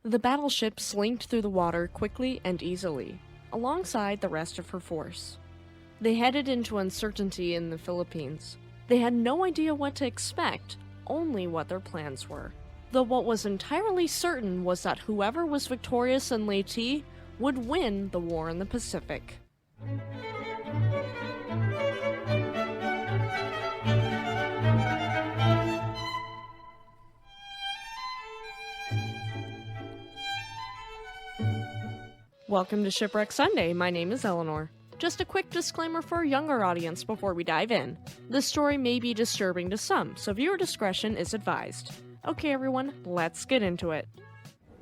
The battleship slinked through the water quickly and easily, alongside the rest of her force. They headed into uncertainty in the Philippines. They had no idea what to expect, only what their plans were. Though what was entirely certain was that whoever was victorious in Leyte would win the war in the Pacific. Welcome to Shipwreck Sunday. My name is Eleanor. Just a quick disclaimer for a younger audience before we dive in. This story may be disturbing to some, so viewer discretion is advised. Okay everyone, let's get into it.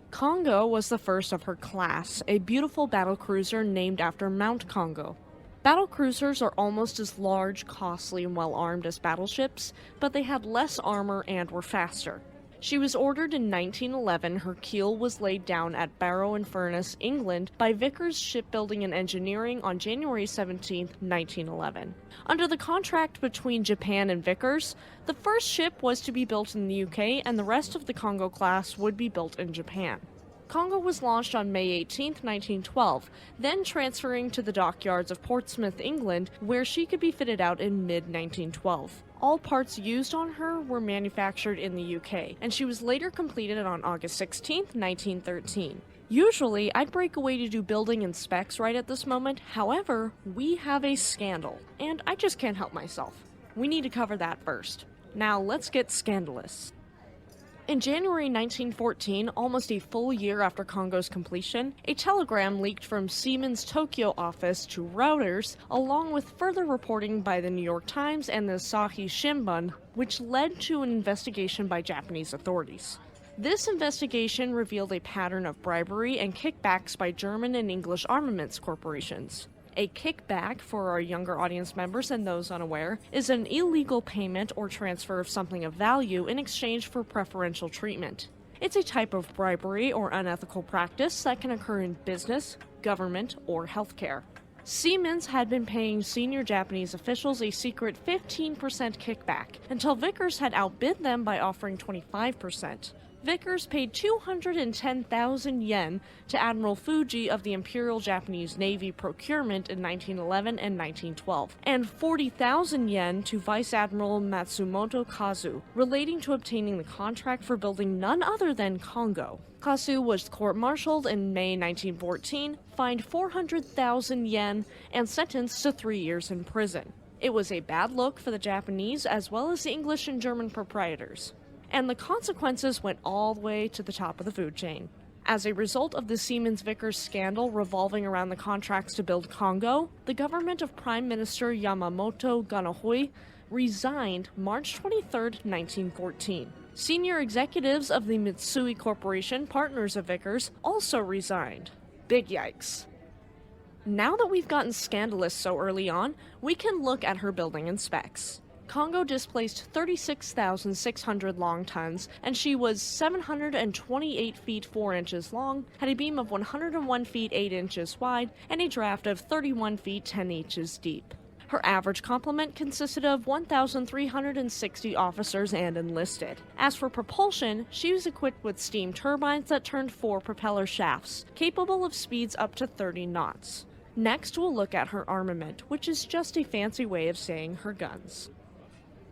Kongo was the first of her class, a beautiful battlecruiser named after Mount Kongo. Battlecruisers are almost as large, costly, and well-armed as battleships, but they had less armor and were faster. She was ordered in 1911. Her keel was laid down at Barrow-in-Furness, England, by Vickers Shipbuilding and Engineering on January 17, 1911. Under the contract between Japan and Vickers, the first ship was to be built in the UK and the rest of the Kongo class would be built in Japan. Kongo was launched on May 18, 1912, then transferring to the dockyards of Portsmouth, England, where she could be fitted out in mid-1912. All parts used on her were manufactured in the UK, and she was later completed on August 16, 1913. Usually, I'd break away to do building and specs right at this moment, however, we have a scandal, and I just can't help myself. We need to cover that first. Now, let's get scandalous. In January 1914, almost a full year after Kongo's completion, a telegram leaked from Siemens' Tokyo office to Reuters, along with further reporting by the New York Times and the Asahi Shimbun, which led to an investigation by Japanese authorities. This investigation revealed a pattern of bribery and kickbacks by German and English armaments corporations. A kickback, for our younger audience members and those unaware, is an illegal payment or transfer of something of value in exchange for preferential treatment. It's a type of bribery or unethical practice that can occur in business, government, or healthcare. Siemens had been paying senior Japanese officials a secret 15% kickback until Vickers had outbid them by offering 25%. Vickers paid 210,000 yen to Admiral Fuji of the Imperial Japanese Navy procurement in 1911 and 1912, and 40,000 yen to Vice Admiral Matsumoto Kazu, relating to obtaining the contract for building none other than Kongo. Kazu was court-martialed in May 1914, fined 400,000 yen, and sentenced to 3 years in prison. It was a bad look for the Japanese as well as the English and German proprietors. And the consequences went all the way to the top of the food chain. As a result of the Siemens-Vickers scandal revolving around the contracts to build Kongo, the government of Prime Minister Yamato resigned March 23, 1914. Senior executives of the Mitsui Corporation, partners of Vickers, also resigned. Big yikes. Now that we've gotten scandalous so early on, we can look at her building and specs. Kongo displaced 36,600 long tons, and she was 728 feet 4 inches long, had a beam of 101 feet 8 inches wide, and a draft of 31 feet 10 inches deep. Her average complement consisted of 1,360 officers and enlisted. As for propulsion, she was equipped with steam turbines that turned 4 propeller shafts, capable of speeds up to 30 knots. Next, we'll look at her armament, which is just a fancy way of saying her guns.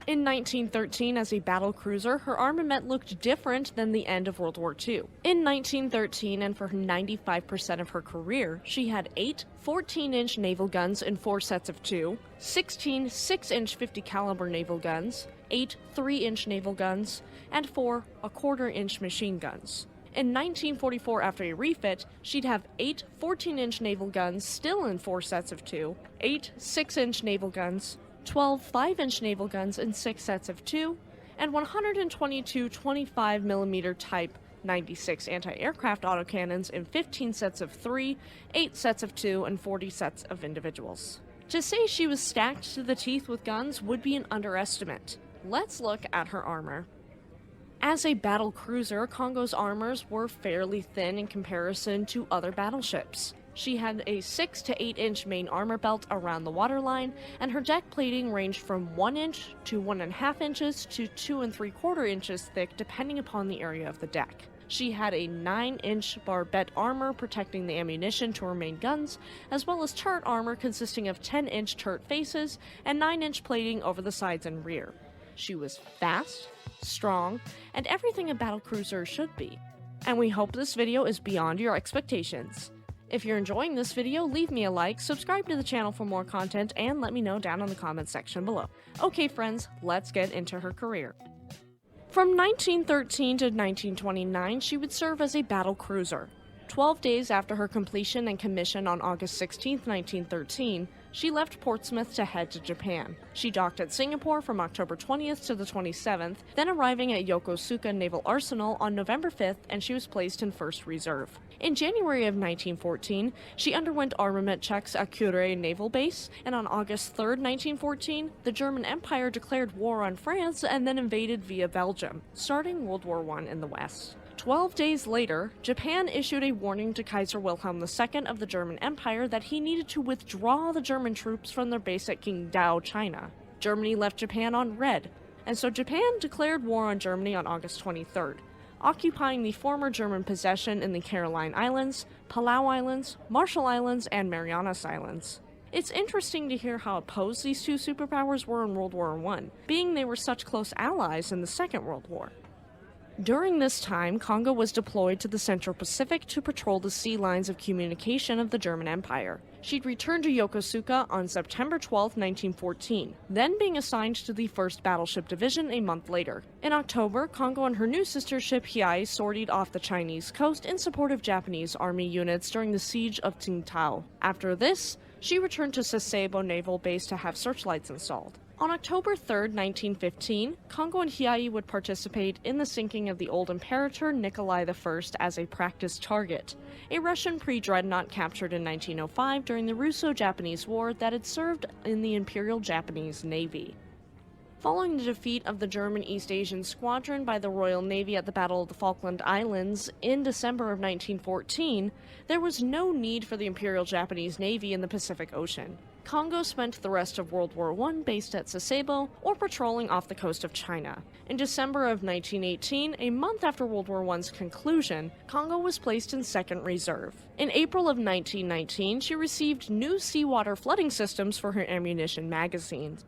In 1913, as a battlecruiser, her armament looked different than the end of World War II. In 1913, and for 95% of her career, she had 8 14-inch naval guns in 4 sets of 2, 16 6-inch 50-caliber naval guns, 8 3-inch naval guns, and 4 1/4-inch machine guns. In 1944, after a refit, she'd have 8 14-inch naval guns still in 4 sets of 2, 8 6-inch naval guns, 12 5-inch naval guns in 6 sets of 2, and 122 25mm Type 96 anti-aircraft autocannons in 15 sets of 3, 8 sets of 2, and 40 sets of individuals. To say she was stacked to the teeth with guns would be an underestimate. Let's look at her armor. As a battle cruiser, Kongo's armors were fairly thin in comparison to other battleships. She had a 6 to 8 inch main armor belt around the waterline, and her deck plating ranged from 1 inch to 1.5 inches to 2 3/4 inches thick depending upon the area of the deck. She had a 9-inch barbette armor protecting the ammunition to her main guns, as well as turret armor consisting of 10-inch turret faces and 9-inch plating over the sides and rear. She was fast, strong, and everything a battlecruiser should be. And we hope this video is beyond your expectations. If you're enjoying this video, leave me a like, subscribe to the channel for more content, and let me know down in the comments section below. Okay friends, let's get into her career. From 1913 to 1929, she would serve as a battlecruiser. 12 days after her completion and commission on August 16, 1913, she left Portsmouth to head to Japan. She docked at Singapore from October 20th to the 27th, then arriving at Yokosuka Naval Arsenal on November 5th, and she was placed in First Reserve. In January of 1914, she underwent armament checks at Kure Naval Base, and on August 3, 1914, the German Empire declared war on France and then invaded via Belgium, starting World War I in the West. 12 days later, Japan issued a warning to Kaiser Wilhelm II of the German Empire that he needed to withdraw the German troops from their base at Qingdao, China. Germany left Japan on red, and so Japan declared war on Germany on August 23rd, occupying the former German possession in the Caroline Islands, Palau Islands, Marshall Islands, and Marianas Islands. It's interesting to hear how opposed these two superpowers were in World War I, being they were such close allies in the Second World War. During this time, Kongo was deployed to the Central Pacific to patrol the sea lines of communication of the German Empire. She'd returned to Yokosuka on September 12, 1914, then being assigned to the 1st Battleship Division a month later. In October, Kongo and her new sister ship Hiei sortied off the Chinese coast in support of Japanese army units during the siege of Tsingtao. After this, she returned to Sasebo Naval Base to have searchlights installed. On October 3, 1915, Kongo and Hiei would participate in the sinking of the old Imperator Nikolai I as a practice target, a Russian pre-dreadnought captured in 1905 during the Russo-Japanese War that had served in the Imperial Japanese Navy. Following the defeat of the German East Asian Squadron by the Royal Navy at the Battle of the Falkland Islands in December of 1914, there was no need for the Imperial Japanese Navy in the Pacific Ocean. Kongo spent the rest of World War I based at Sasebo or patrolling off the coast of China. In December of 1918, a month after World War I's conclusion, Kongo was placed in Second Reserve. In April of 1919, she received new seawater flooding systems for her ammunition magazines.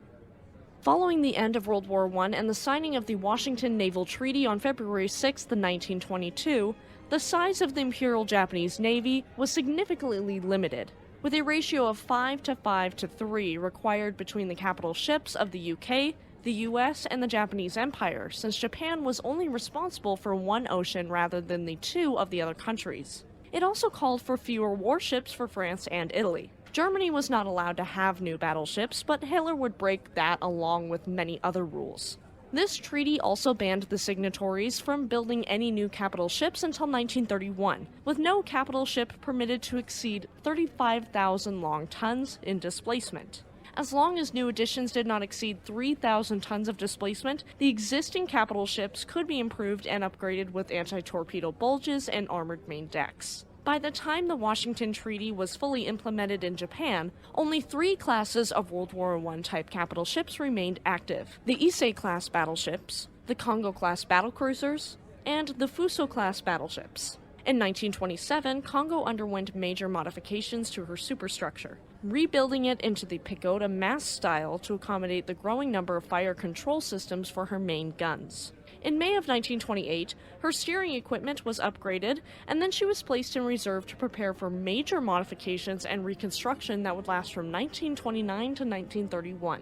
Following the end of World War I and the signing of the Washington Naval Treaty on February 6, 1922, the size of the Imperial Japanese Navy was significantly limited, with a ratio of 5 to 5 to 3 required between the capital ships of the UK, the US, and the Japanese Empire, since Japan was only responsible for one ocean rather than the two of the other countries. It also called for fewer warships for France and Italy. Germany was not allowed to have new battleships, but Hitler would break that along with many other rules. This treaty also banned the signatories from building any new capital ships until 1931, with no capital ship permitted to exceed 35,000 long tons in displacement. As long as new additions did not exceed 3,000 tons of displacement, the existing capital ships could be improved and upgraded with anti-torpedo bulges and armored main decks. By the time the Washington Treaty was fully implemented in Japan, only 3 classes of World War I type capital ships remained active: the Issei-class battleships, the Kongo-class battlecruisers, and the Fuso-class battleships. In 1927, Kongo underwent major modifications to her superstructure, rebuilding it into the pagoda mast style to accommodate the growing number of fire control systems for her main guns. In May of 1928, her steering equipment was upgraded, and then she was placed in reserve to prepare for major modifications and reconstruction that would last from 1929 to 1931.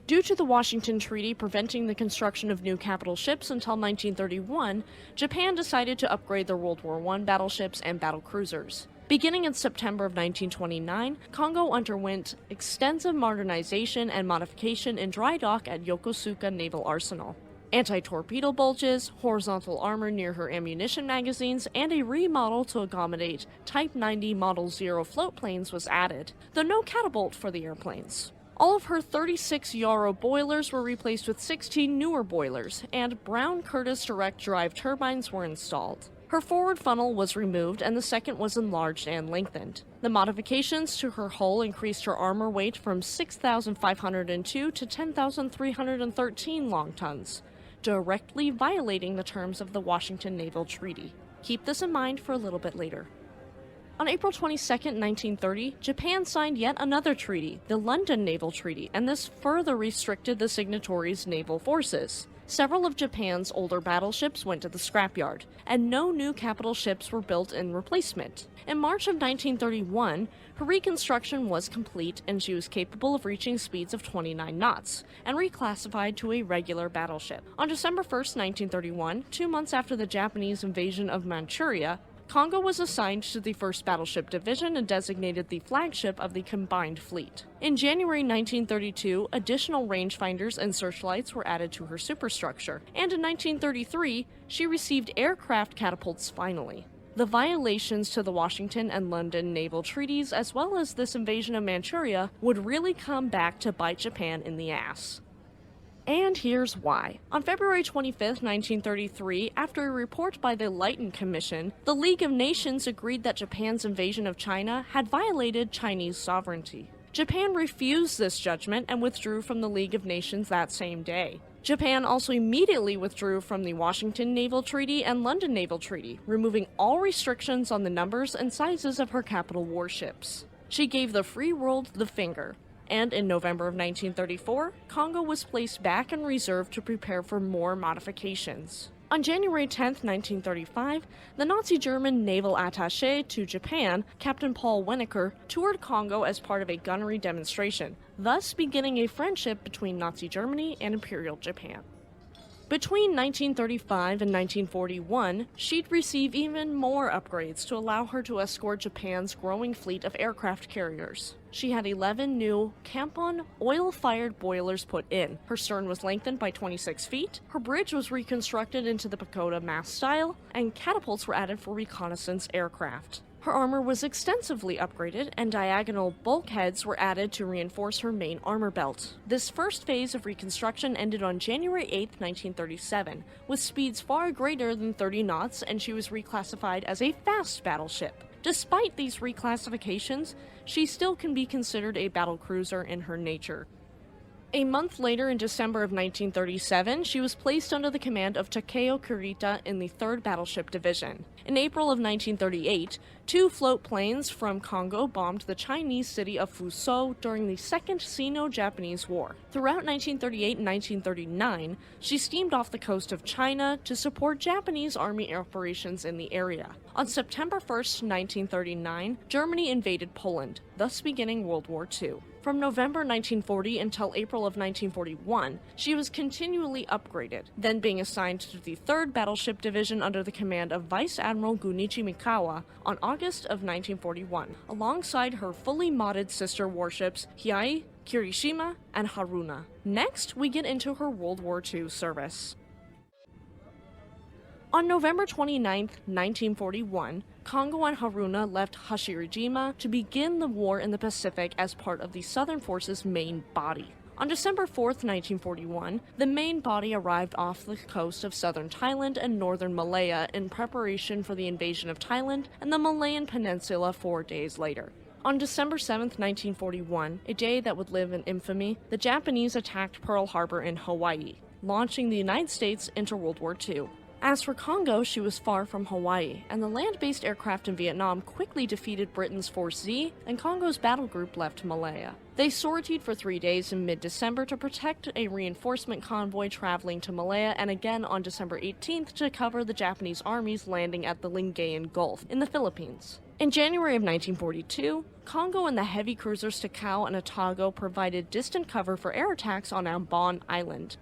Due to the Washington Treaty preventing the construction of new capital ships until 1931, Japan decided to upgrade their World War I battleships and battlecruisers. Beginning in September of 1929, Kongo underwent extensive modernization and modification in dry dock at Yokosuka Naval Arsenal. Anti-torpedo bulges, horizontal armor near her ammunition magazines, and a remodel to accommodate Type 90 Model 0 float planes was added, though no catapult for the airplanes. All of her 36 Yarrow boilers were replaced with 16 newer boilers, and Brown Curtis direct drive turbines were installed. Her forward funnel was removed and the second was enlarged and lengthened. The modifications to her hull increased her armor weight from 6,502 to 10,313 long tons. directly violating the terms of the Washington Naval Treaty. Keep this in mind for a little bit later. On April 22, 1930, Japan signed yet another treaty, the London Naval Treaty, and this further restricted the signatories' naval forces. Several of Japan's older battleships went to the scrapyard, and no new capital ships were built in replacement. In March of 1931, her reconstruction was complete and she was capable of reaching speeds of 29 knots, and reclassified to a regular battleship. On December 1, 1931, 2 months after the Japanese invasion of Manchuria, Kongo was assigned to the 1st Battleship Division and designated the flagship of the combined fleet. In January 1932, additional rangefinders and searchlights were added to her superstructure, and in 1933, she received aircraft catapults finally. The violations to the Washington and London naval treaties, as well as this invasion of Manchuria, would really come back to bite Japan in the ass. And here's why. On February 25, 1933, after a report by the Leyte Commission, the League of Nations agreed that Japan's invasion of China had violated Chinese sovereignty. Japan refused this judgment and withdrew from the League of Nations that same day. Japan also immediately withdrew from the Washington Naval Treaty and London Naval Treaty, removing all restrictions on the numbers and sizes of her capital warships. She gave the free world the finger. And in November of 1934, Kongo was placed back in reserve to prepare for more modifications. On January 10, 1935, the Nazi German naval attaché to Japan, Captain Paul Weniker, toured Kongo as part of a gunnery demonstration, thus beginning a friendship between Nazi Germany and Imperial Japan. Between 1935 and 1941, she'd receive even more upgrades to allow her to escort Japan's growing fleet of aircraft carriers. She had 11 new Kampon oil-fired boilers put in, her stern was lengthened by 26 feet, her bridge was reconstructed into the pagoda mast style, and catapults were added for reconnaissance aircraft. Her armor was extensively upgraded, and diagonal bulkheads were added to reinforce her main armor belt. This first phase of reconstruction ended on January 8, 1937, with speeds far greater than 30 knots, and she was reclassified as a fast battleship. Despite these reclassifications, she still can be considered a battlecruiser in her nature. A month later, in December of 1937, she was placed under the command of Takeo Kurita in the 3rd Battleship Division. In April of 1938, 2 float planes from Kongo bombed the Chinese city of Fuzhou during the Second Sino-Japanese War. Throughout 1938 and 1939, she steamed off the coast of China to support Japanese army operations in the area. On September 1, 1939, Germany invaded Poland, thus beginning World War II. From November 1940 until April of 1941, she was continually upgraded, then being assigned to the 3rd Battleship Division under the command of Vice Admiral Gunichi Mikawa on August of 1941, alongside her fully modded sister warships Hiei, Kirishima, and Haruna. Next, we get into her World War II service. On November 29, 1941, Kongo and Haruna left Hashirajima to begin the war in the Pacific as part of the Southern Forces main body. On December 4, 1941, the main body arrived off the coast of southern Thailand and northern Malaya in preparation for the invasion of Thailand and the Malayan Peninsula 4 days later. On December 7, 1941, a day that would live in infamy, the Japanese attacked Pearl Harbor in Hawaii, launching the United States into World War II. As for Kongo, she was far from Hawaii, and the land-based aircraft in Vietnam quickly defeated Britain's Force Z, and Kongo's battle group left Malaya. They sortied for 3 days in mid-December to protect a reinforcement convoy traveling to Malaya, and again on December 18th to cover the Japanese armies landing at the Lingayen Gulf in the Philippines. In January of 1942, Kongo and the heavy cruisers Takao and Otago provided distant cover for air attacks on Ambon Island.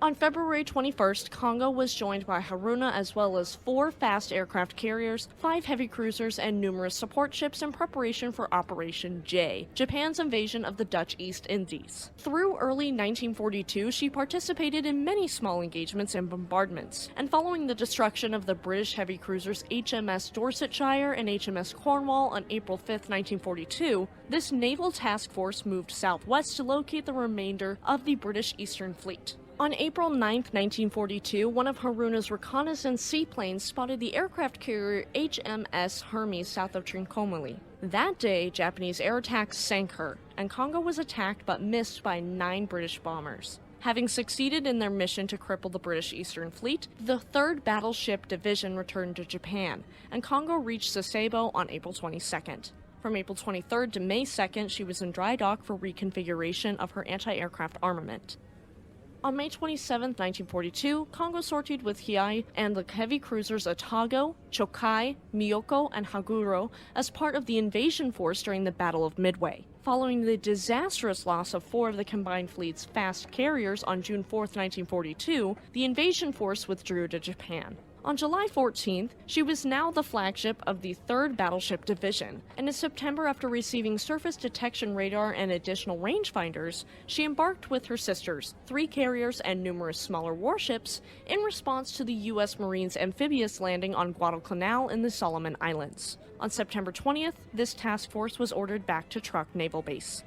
On February 21st, Kongo was joined by Haruna as well as 4 fast aircraft carriers, 5 heavy cruisers, and numerous support ships in preparation for Operation J, Japan's invasion of the Dutch East Indies. Through early 1942, she participated in many small engagements and bombardments, and following the destruction of the British heavy cruisers HMS Dorsetshire and HMS Cornwall on April 5, 1942, this naval task force moved southwest to locate the remainder of the British Eastern Fleet. On April 9, 1942, one of Haruna's reconnaissance seaplanes spotted the aircraft carrier HMS Hermes south of Trincomalee. That day, Japanese air attacks sank her, and Kongo was attacked but missed by 9 British bombers. Having succeeded in their mission to cripple the British Eastern Fleet, the 3rd Battleship Division returned to Japan, and Kongō reached Sasebo on April 22nd. From April 23rd to May 2nd, she was in dry dock for reconfiguration of her anti-aircraft armament. On May 27, 1942, Kongō sortied with Hiei and the heavy cruisers Atago, Chokai, Miyoko, and Haguro as part of the invasion force during the Battle of Midway. Following the disastrous loss of 4 of the combined fleet's fast carriers on June 4, 1942, the invasion force withdrew to Japan. On July 14th, she was now the flagship of the 3rd Battleship Division, and in September, after receiving surface detection radar and additional rangefinders, she embarked with her sisters, 3 carriers and numerous smaller warships, in response to the U.S. Marines' amphibious landing on Guadalcanal in the Solomon Islands. On September 20th, this task force was ordered back to Truk Naval Base.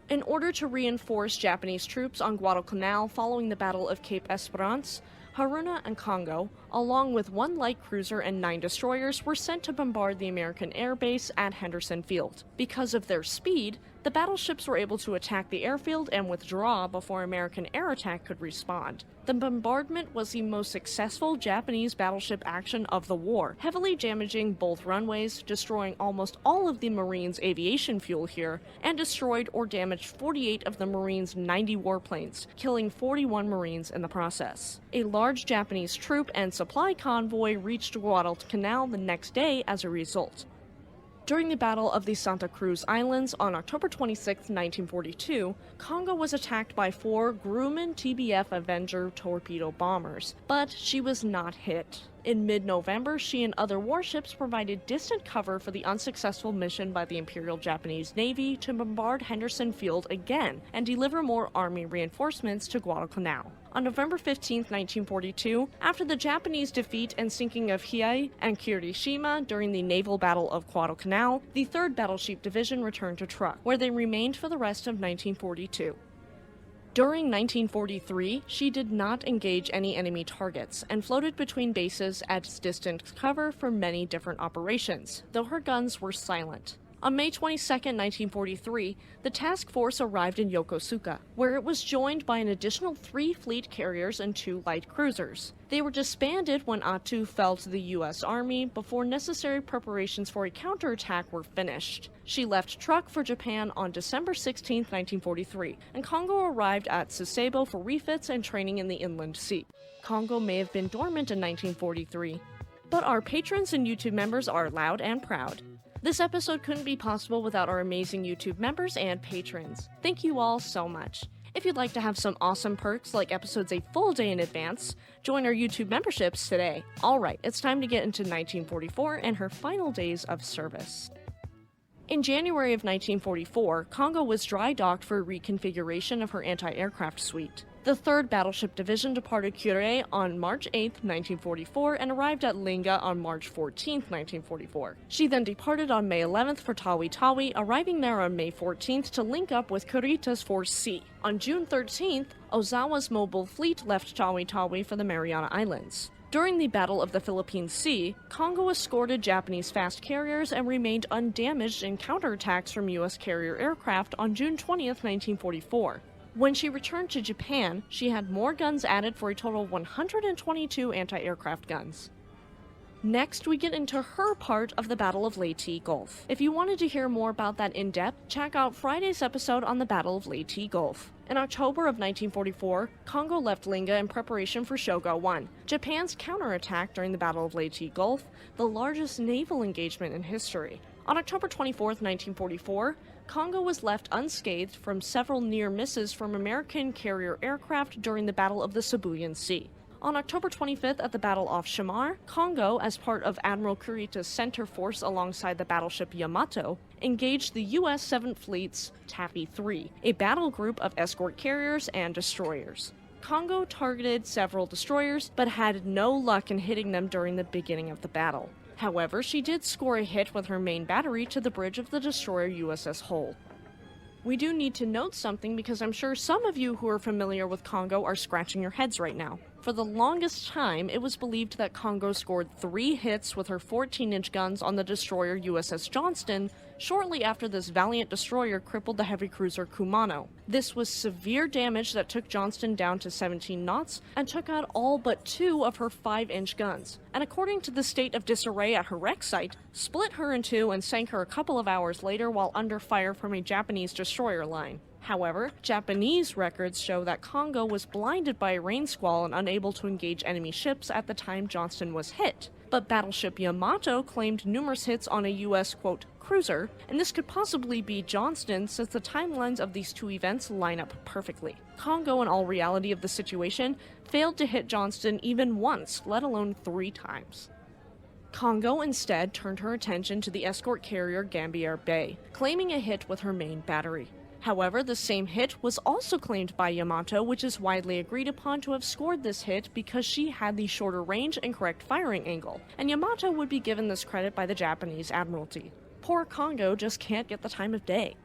In order to reinforce Japanese troops on Guadalcanal following the Battle of Cape Esperance, Haruna and Kongo, along with 1 light cruiser and 9 destroyers, were sent to bombard the American air base at Henderson Field. Because of their speed, the battleships were able to attack the airfield and withdraw before American air attack could respond. The bombardment was the most successful Japanese battleship action of the war, heavily damaging both runways, destroying almost all of the Marines' aviation fuel here, and destroyed or damaged 48 of the Marines' 90 warplanes, killing 41 Marines in the process. A large Japanese troop and supply convoy reached Guadalcanal the next day as a result. During the Battle of the Santa Cruz Islands on October 26, 1942, Kongō was attacked by 4 Grumman TBF Avenger torpedo bombers, but she was not hit. In mid-November, she and other warships provided distant cover for the unsuccessful mission by the Imperial Japanese Navy to bombard Henderson Field again and deliver more Army reinforcements to Guadalcanal. On November 15, 1942, after the Japanese defeat and sinking of Hiei and Kirishima during the naval battle of Guadalcanal, the 3rd Battleship Division returned to Truk, where they remained for the rest of 1942. During 1943, she did not engage any enemy targets and floated between bases at distant cover for many different operations, though her guns were silent. On May 22, 1943, the task force arrived in Yokosuka, where it was joined by an additional 3 fleet carriers and 2 light cruisers. They were disbanded when Attu fell to the U.S. Army before necessary preparations for a counterattack were finished. She left Truk for Japan on December 16, 1943, and Kongo arrived at Sasebo for refits and training in the Inland Sea. Kongo may have been dormant in 1943, but our patrons and YouTube members are loud and proud. This episode couldn't be possible without our amazing YouTube members and patrons. Thank you all so much. If you'd like to have some awesome perks like episodes a full day in advance, join our YouTube memberships today. Alright, it's time to get into 1944 and her final days of service. In January of 1944, Kongo was dry docked for reconfiguration of her anti-aircraft suite. The 3rd Battleship Division departed Kure on March 8, 1944, and arrived at Linga on March 14, 1944. She then departed on May 11th for Tawi-Tawi, arriving there on May 14th to link up with Kurita's Force C. On June 13th, Ozawa's mobile fleet left Tawi-Tawi for the Mariana Islands. During the Battle of the Philippine Sea, Kongo escorted Japanese fast carriers and remained undamaged in counterattacks from U.S. carrier aircraft on June 20th, 1944. When she returned to Japan, she had more guns added for a total of 122 anti-aircraft guns. Next, we get into her part of the Battle of Leyte Gulf. If you wanted to hear more about that in depth, check out Friday's episode on the Battle of Leyte Gulf. In October of 1944, Kongo left Linga in preparation for Shogo 1, Japan's counterattack during the Battle of Leyte Gulf, the largest naval engagement in history. On October 24, 1944, Kongo was left unscathed from several near misses from American carrier aircraft during the Battle of the Sibuyan Sea. On October 25th at the Battle off Shamar, Kongo, as part of Admiral Kurita's center force alongside the battleship Yamato, engaged the U.S. 7th Fleet's Taffy 3, a battle group of escort carriers and destroyers. Kongo targeted several destroyers, but had no luck in hitting them during the beginning of the battle. However, she did score a hit with her main battery to the bridge of the destroyer USS Hull. We do need to note something because I'm sure some of you who are familiar with Kongo are scratching your heads right now. For the longest time, it was believed that Kongo scored 3 hits with her 14-inch guns on the destroyer USS Johnston shortly after this valiant destroyer crippled the heavy cruiser Kumano. This was severe damage that took Johnston down to 17 knots and took out all but 2 of her 5-inch guns, and according to the state of disarray at her wreck site, split her in 2 and sank her a couple of hours later while under fire from a Japanese destroyer line. However, Japanese records show that Kongo was blinded by a rain squall and unable to engage enemy ships at the time Johnston was hit. But battleship Yamato claimed numerous hits on a US, quote, cruiser, and this could possibly be Johnston since the timelines of these 2 events line up perfectly. Kongo, in all reality of the situation, failed to hit Johnston even once, let alone 3 times. Kongo instead turned her attention to the escort carrier Gambier Bay, claiming a hit with her main battery. However, the same hit was also claimed by Yamato, which is widely agreed upon to have scored this hit because she had the shorter range and correct firing angle, and Yamato would be given this credit by the Japanese Admiralty. Poor Kongo just can't get the time of day.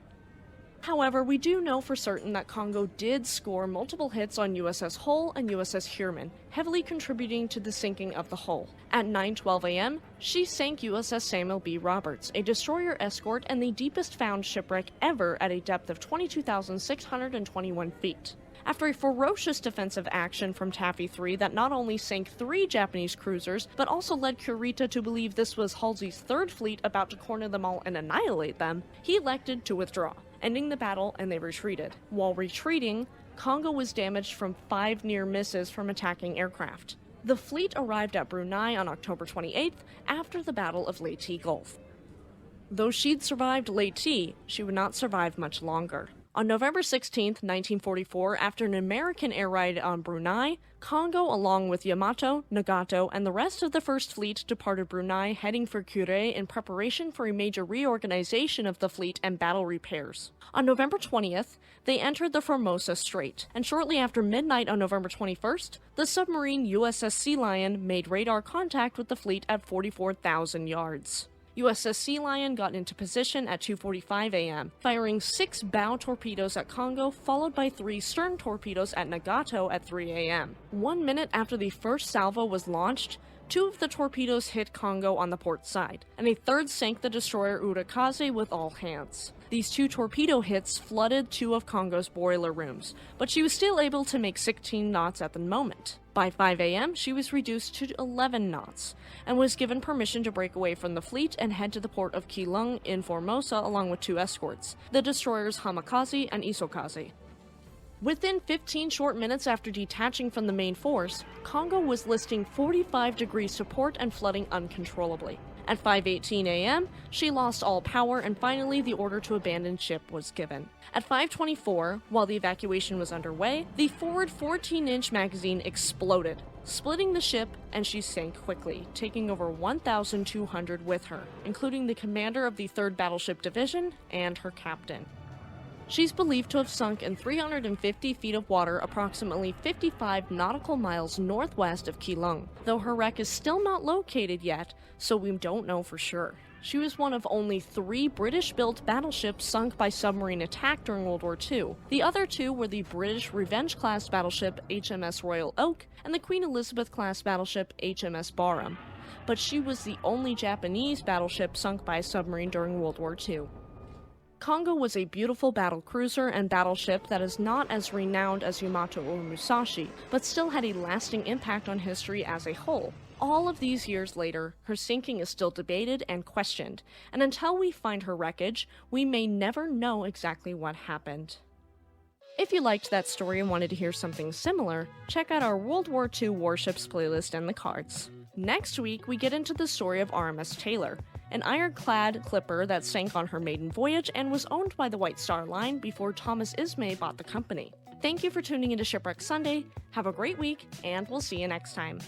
However, we do know for certain that Kongo did score multiple hits on USS Hull and USS Heermann, heavily contributing to the sinking of the Hull. At 9:12 a.m., she sank USS Samuel B. Roberts, a destroyer escort and the deepest found shipwreck ever at a depth of 22,621 feet. After a ferocious defensive action from Taffy 3 that not only sank 3 Japanese cruisers, but also led Kurita to believe this was Halsey's 3rd fleet about to corner them all and annihilate them, he elected to withdraw, ending the battle, and they retreated. While retreating, Kongo was damaged from 5 near misses from attacking aircraft. The fleet arrived at Brunei on October 28th after the Battle of Leyte Gulf. Though she'd survived Leyte, she would not survive much longer. On November 16, 1944, after an American air raid on Brunei, Kongo, along with Yamato, Nagato, and the rest of the First Fleet departed Brunei, heading for Kure in preparation for a major reorganization of the fleet and battle repairs. On November 20th, they entered the Formosa Strait, and shortly after midnight on November 21st, the submarine USS Sea Lion made radar contact with the fleet at 44,000 yards. USS Sea Lion got into position at 2:45 a.m., firing 6 bow torpedoes at Kongo, followed by 3 stern torpedoes at Nagato at 3 a.m. 1 minute after the first salvo was launched, 2 of the torpedoes hit Kongo on the port side, and a 3rd sank the destroyer Urakaze with all hands. These 2 torpedo hits flooded 2 of Kongo's boiler rooms, but she was still able to make 16 knots at the moment. By 5 a.m., she was reduced to 11 knots, and was given permission to break away from the fleet and head to the port of Keelung in Formosa along with 2 escorts, the destroyers Hamakaze and Isokaze. Within 15 short minutes after detaching from the main force, Kongo was listing 45 degrees to port and flooding uncontrollably. At 5:18 a.m., she lost all power, and finally the order to abandon ship was given. At 5:24, while the evacuation was underway, the forward 14-inch magazine exploded, splitting the ship, and she sank quickly, taking over 1,200 with her, including the commander of the 3rd Battleship Division and her captain. She's believed to have sunk in 350 feet of water approximately 55 nautical miles northwest of Keelung, though her wreck is still not located yet, so we don't know for sure. She was one of only 3 British-built battleships sunk by submarine attack during World War II. The other 2 were the British Revenge-class battleship HMS Royal Oak and the Queen Elizabeth-class battleship HMS Barham. But she was the only Japanese battleship sunk by a submarine during World War II. Kongo was a beautiful battlecruiser and battleship that is not as renowned as Yamato or Musashi, but still had a lasting impact on history as a whole. All of these years later, her sinking is still debated and questioned, and until we find her wreckage, we may never know exactly what happened. If you liked that story and wanted to hear something similar, check out our World War II Warships playlist in the cards. Next week, we get into the story of RMS Taylor, an ironclad clipper that sank on her maiden voyage and was owned by the White Star Line before Thomas Ismay bought the company. Thank you for tuning into Shipwreck Sunday, have a great week, and we'll see you next time.